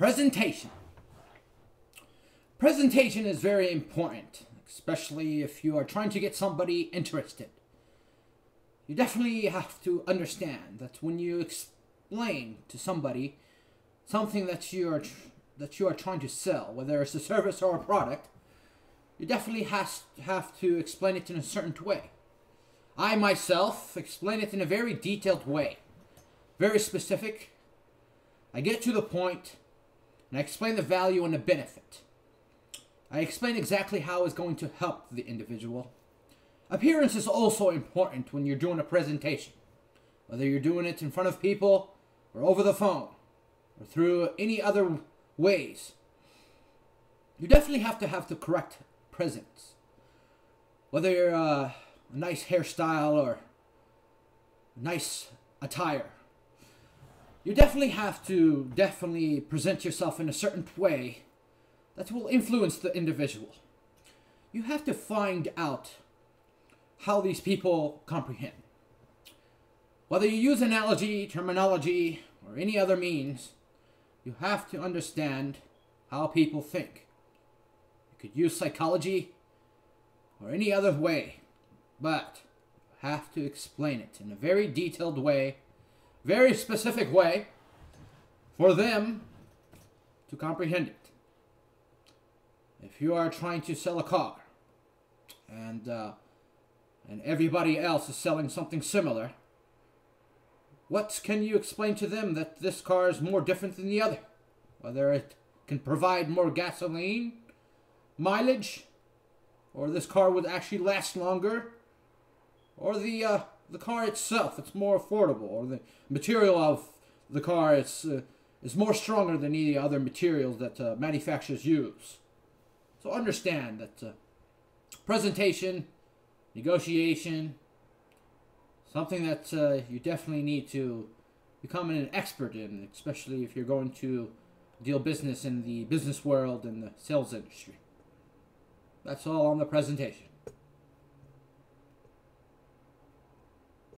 Presentation. Presentation is very important, especially if you are trying to get somebody interested. You definitely have to understand that when you explain to somebody something that you are trying to sell, whether it's a service or a product, you definitely have to explain it in a certain way. I myself explain it in a very detailed way, very specific. I get to the point, and I explain the value and the benefit. I explain exactly how it's going to help the individual. Appearance is also important when you're doing a presentation, whether you're doing it in front of people or over the phone or through any other ways. You definitely have to have the correct presence. Whether you're a nice hairstyle or nice attire, you definitely have to present yourself in a certain way that will influence the individual. You have to find out how these people comprehend. Whether you use analogy, terminology, or any other means, you have to understand how people think. You could use psychology or any other way, but you have to explain it in a very detailed way, very specific way, for them to comprehend it. If you are trying to sell a car, and everybody else is selling something similar, what can you explain to them that this car is more different than the other? Whether it can provide more gasoline mileage, or this car would actually last longer, or the car itself, it's more affordable, or the material of the car is more stronger than any other materials that manufacturers use. So understand that presentation, negotiation, something that you definitely need to become an expert in, especially if you're going to deal business in the business world and the sales industry. That's all on the presentation.